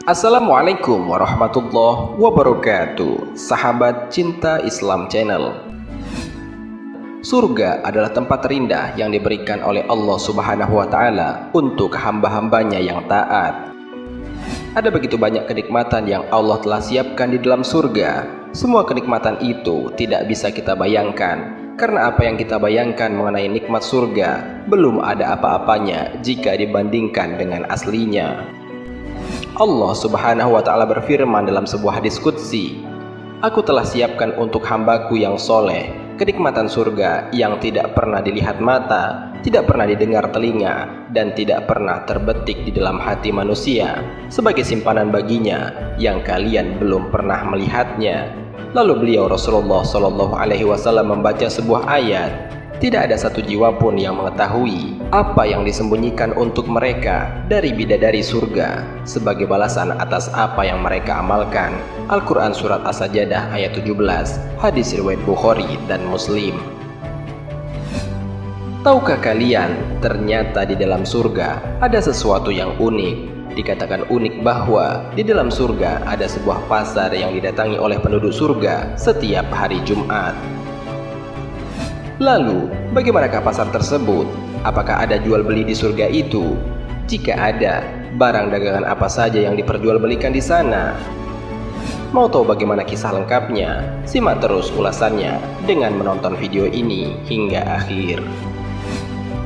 Assalamualaikum warahmatullahi wabarakatuh, sahabat cinta Islam Channel. Surga adalah tempat terindah yang diberikan oleh Allah Subhanahu wa Ta'ala untuk hamba-hambanya yang taat. Ada begitu banyak kenikmatan yang Allah telah siapkan di dalam surga. Semua kenikmatan itu tidak bisa kita bayangkan, karena apa yang kita bayangkan mengenai nikmat surga belum ada apa-apanya jika dibandingkan dengan aslinya. Allah Subhanahu wa Ta'ala berfirman dalam sebuah hadis qudsi, "Aku telah siapkan untuk hambaku yang soleh kenikmatan surga yang tidak pernah dilihat mata, tidak pernah didengar telinga, dan tidak pernah terbetik di dalam hati manusia, sebagai simpanan baginya yang kalian belum pernah melihatnya." Lalu beliau Rasulullah Shallallahu Alaihi Wasallam membaca sebuah ayat, "Tidak ada satu jiwa pun yang mengetahui apa yang disembunyikan untuk mereka dari bidadari surga sebagai balasan atas apa yang mereka amalkan." Al-Quran Surat As-Sajdah ayat 17, hadis riwayat Bukhari dan Muslim. Tahukah kalian, ternyata di dalam surga ada sesuatu yang unik. Dikatakan unik bahwa di dalam surga ada sebuah pasar yang didatangi oleh penduduk surga setiap hari Jumat. Lalu, bagaimanakah pasar tersebut? Apakah ada jual beli di surga itu? Jika ada, barang dagangan apa saja yang diperjualbelikan di sana? Mau tahu bagaimana kisah lengkapnya? Simak terus ulasannya dengan menonton video ini hingga akhir.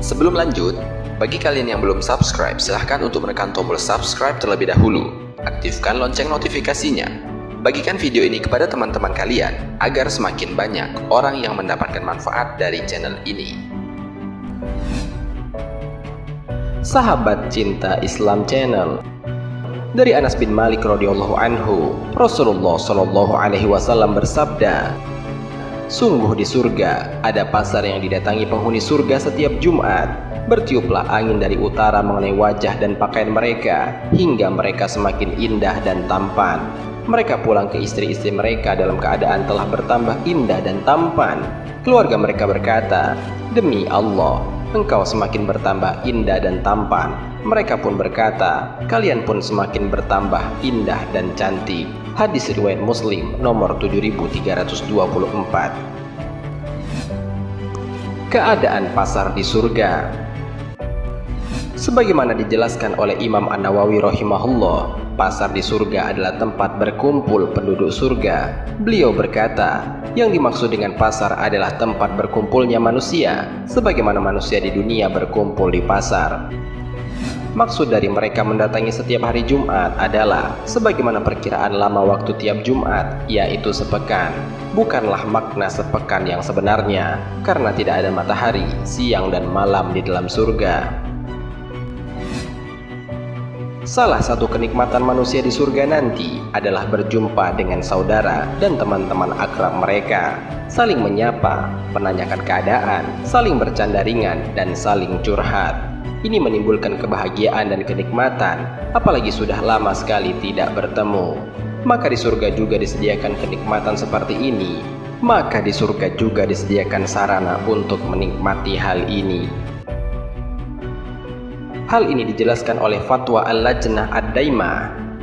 Sebelum lanjut, bagi kalian yang belum subscribe, silahkan untuk menekan tombol subscribe terlebih dahulu. Aktifkan lonceng notifikasinya. Bagikan video ini kepada teman-teman kalian agar semakin banyak orang yang mendapatkan manfaat dari channel ini. Sahabat cinta Islam Channel, dari Anas bin Malik radhiyallahu anhu, Rasulullah Shallallahu Alaihi Wasallam bersabda, "Sungguh di surga ada pasar yang didatangi penghuni surga setiap Jumat. Bertiuplah angin dari utara mengenai wajah dan pakaian mereka hingga mereka semakin indah dan tampan. Mereka pulang ke istri-istri mereka dalam keadaan telah bertambah indah dan tampan. Keluarga mereka berkata, 'Demi Allah, engkau semakin bertambah indah dan tampan.' Mereka pun berkata, 'Kalian pun semakin bertambah indah dan cantik.'" Hadis riwayat Muslim nomor 7324. Keadaan pasar di surga. Sebagaimana dijelaskan oleh Imam An-Nawawi rahimahullah, pasar di surga adalah tempat berkumpul penduduk surga. Beliau berkata, yang dimaksud dengan pasar adalah tempat berkumpulnya manusia, sebagaimana manusia di dunia berkumpul di pasar. Maksud dari mereka mendatangi setiap hari Jumat adalah sebagaimana perkiraan lama waktu tiap Jumat, yaitu sepekan. Bukanlah makna sepekan yang sebenarnya, karena tidak ada matahari, siang dan malam di dalam surga. Salah satu kenikmatan manusia di surga nanti adalah berjumpa dengan saudara dan teman-teman akrab mereka, saling menyapa, menanyakan keadaan, saling bercanda ringan, dan saling curhat. Ini menimbulkan kebahagiaan dan kenikmatan, apalagi sudah lama sekali tidak bertemu. Maka di surga juga disediakan kenikmatan seperti ini. Maka di surga juga disediakan sarana untuk menikmati hal ini. Hal ini dijelaskan oleh Fatwa Al-Lajnah Ad-Daimah.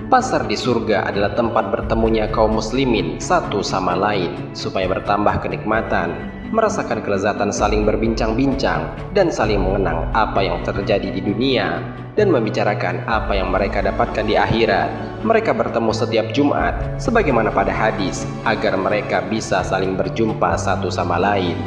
Pasar di surga adalah tempat bertemunya kaum muslimin satu sama lain, supaya bertambah kenikmatan, merasakan kelezatan saling berbincang-bincang, dan saling mengenang apa yang terjadi di dunia, dan membicarakan apa yang mereka dapatkan di akhirat. Mereka bertemu setiap Jumat, sebagaimana pada hadis, agar mereka bisa saling berjumpa satu sama lain.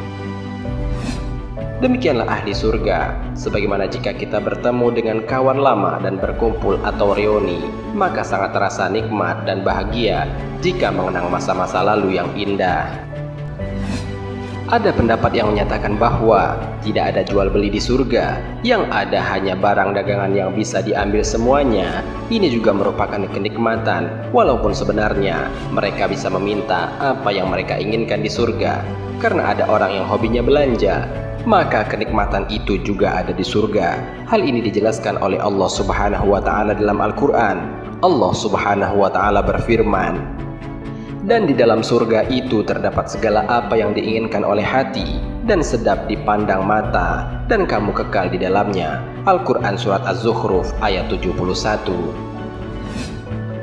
Demikianlah ahli surga, sebagaimana jika kita bertemu dengan kawan lama dan berkumpul atau reuni, maka sangat terasa nikmat dan bahagia jika mengenang masa-masa lalu yang indah. Ada pendapat yang menyatakan bahwa tidak ada jual beli di surga, yang ada hanya barang dagangan yang bisa diambil semuanya. Ini juga merupakan kenikmatan, walaupun sebenarnya mereka bisa meminta apa yang mereka inginkan di surga, karena ada orang yang hobinya belanja. Maka kenikmatan itu juga ada di surga. Hal ini dijelaskan oleh Allah Subhanahu wa Ta'ala dalam Al-Quran. Allah Subhanahu wa Ta'ala berfirman, Dan di dalam surga itu terdapat segala apa yang diinginkan oleh hati dan sedap dipandang mata, dan kamu kekal di dalamnya. Al-Quran Surat Az-Zukhruf ayat 71.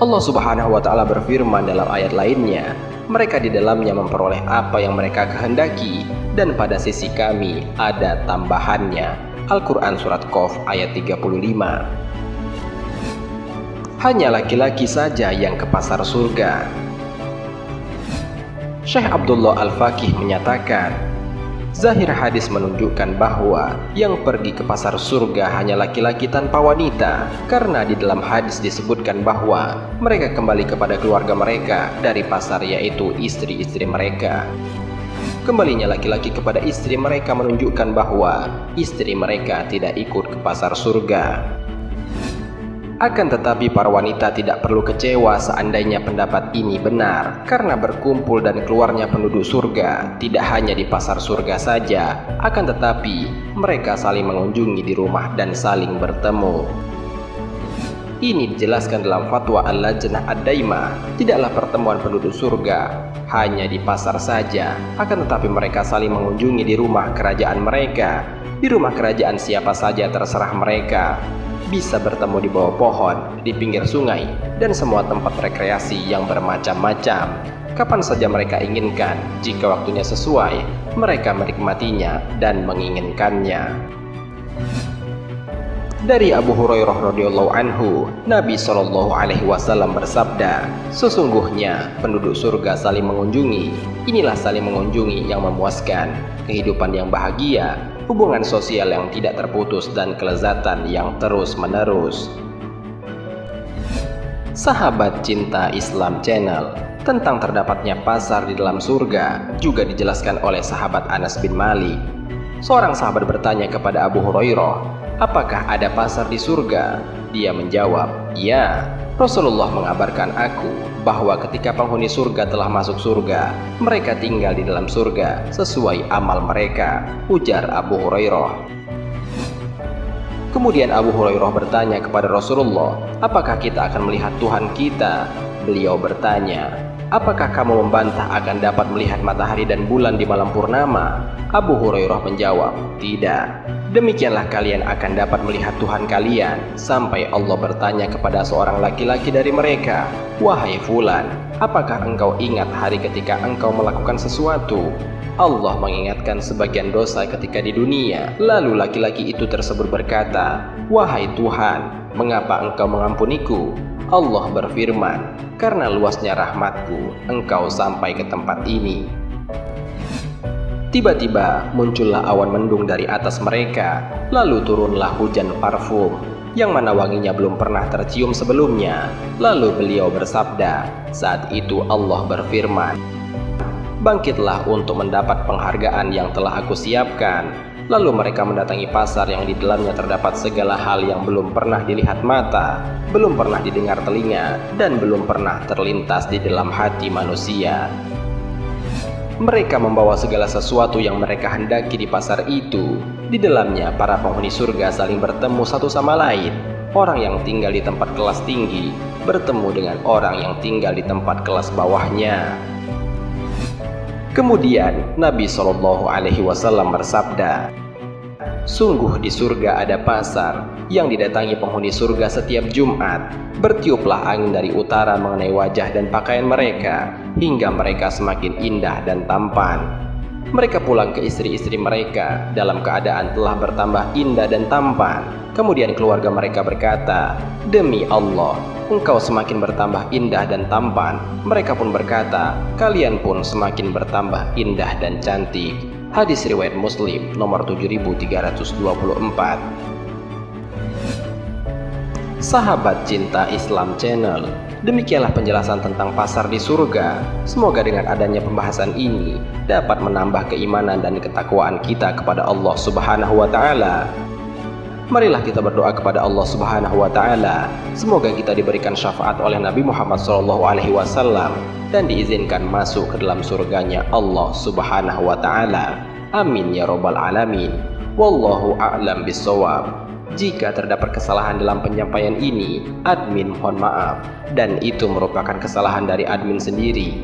Allah Subhanahu wa Ta'ala berfirman dalam ayat lainnya, mereka di dalamnya memperoleh apa yang mereka kehendaki, dan pada sisi kami ada tambahannya. Al-Quran Surat Qaf ayat 35. Hanya laki-laki saja yang ke pasar surga. Syekh Abdullah Al-Faqih menyatakan, zahir hadis menunjukkan bahwa yang pergi ke pasar surga hanya laki-laki tanpa wanita, karena di dalam hadis disebutkan bahwa mereka kembali kepada keluarga mereka dari pasar, yaitu istri-istri mereka. Kembalinya laki-laki kepada istri mereka menunjukkan bahwa istri mereka tidak ikut ke pasar surga. Akan tetapi para wanita tidak perlu kecewa seandainya pendapat ini benar, karena berkumpul dan keluarnya penduduk surga tidak hanya di pasar surga saja, akan tetapi mereka saling mengunjungi di rumah dan saling bertemu. Ini dijelaskan dalam fatwa Al-Lajnah Ad-Daimah, tidaklah pertemuan penduduk surga hanya di pasar saja, akan tetapi mereka saling mengunjungi di rumah kerajaan mereka. Di rumah kerajaan siapa saja terserah mereka, bisa bertemu di bawah pohon, di pinggir sungai, dan semua tempat rekreasi yang bermacam-macam. Kapan saja mereka inginkan, jika waktunya sesuai, mereka menikmatinya dan menginginkannya. Dari Abu Hurairah radhiyallahu anhu, Nabi SAW bersabda, sesungguhnya penduduk surga saling mengunjungi. Inilah saling mengunjungi yang memuaskan, kehidupan yang bahagia, hubungan sosial yang tidak terputus, dan kelezatan yang terus-menerus. Sahabat Cinta Islam Channel, tentang terdapatnya pasar di dalam surga juga dijelaskan oleh sahabat Anas bin Malik. Seorang sahabat bertanya kepada Abu Hurairah, apakah ada pasar di surga? Dia menjawab, ya. Rasulullah mengabarkan aku bahwa ketika penghuni surga telah masuk surga, mereka tinggal di dalam surga sesuai amal mereka, ujar Abu Hurairah. Kemudian Abu Hurairah bertanya kepada Rasulullah, apakah kita akan melihat Tuhan kita? Beliau bertanya, apakah kamu membantah akan dapat melihat matahari dan bulan di malam purnama? Abu Hurairah menjawab, tidak. Demikianlah kalian akan dapat melihat Tuhan kalian, sampai Allah bertanya kepada seorang laki-laki dari mereka, wahai fulan, apakah engkau ingat hari ketika engkau melakukan sesuatu? Allah mengingatkan sebagian dosa ketika di dunia. Lalu laki-laki itu tersebut berkata, wahai Tuhan, mengapa engkau mengampuniku? Allah berfirman, karena luasnya rahmatku, engkau sampai ke tempat ini. Tiba-tiba muncullah awan mendung dari atas mereka, lalu turunlah hujan parfum, yang mana wanginya belum pernah tercium sebelumnya. Lalu beliau bersabda, saat itu Allah berfirman, bangkitlah untuk mendapat penghargaan yang telah aku siapkan. Lalu mereka mendatangi pasar yang di dalamnya terdapat segala hal yang belum pernah dilihat mata, belum pernah didengar telinga, dan belum pernah terlintas di dalam hati manusia. Mereka membawa segala sesuatu yang mereka hendaki di pasar itu. Di dalamnya para penghuni surga saling bertemu satu sama lain. Orang yang tinggal di tempat kelas tinggi bertemu dengan orang yang tinggal di tempat kelas bawahnya. Kemudian Nabi SAW bersabda, sungguh di surga ada pasar yang didatangi penghuni surga setiap Jumat. Bertiuplah angin dari utara mengenai wajah dan pakaian mereka, hingga mereka semakin indah dan tampan. Mereka pulang ke istri-istri mereka dalam keadaan telah bertambah indah dan tampan. Kemudian keluarga mereka berkata, demi Allah, engkau semakin bertambah indah dan tampan. Mereka pun berkata, kalian pun semakin bertambah indah dan cantik. Hadis riwayat Muslim nomor 7324. Sahabat Cinta Islam Channel, demikianlah penjelasan tentang pasar di surga. Semoga dengan adanya pembahasan ini dapat menambah keimanan dan ketakwaan kita kepada Allah Subhanahu wa Ta'ala. Marilah kita berdoa kepada Allah Subhanahu wa Ta'ala, semoga kita diberikan syafaat oleh Nabi Muhammad SAW dan diizinkan masuk ke dalam surganya Allah Subhanahu wa Ta'ala. Amin ya robbal alamin. Wallahu a'lam bissawab. Jika terdapat kesalahan dalam penyampaian ini, admin mohon maaf, dan itu merupakan kesalahan dari admin sendiri.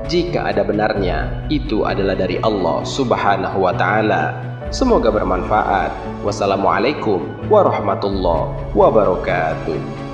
Jika ada benarnya, itu adalah dari Allah Subhanahu wa Ta'ala. Semoga bermanfaat. Wassalamualaikum warahmatullahi wabarakatuh.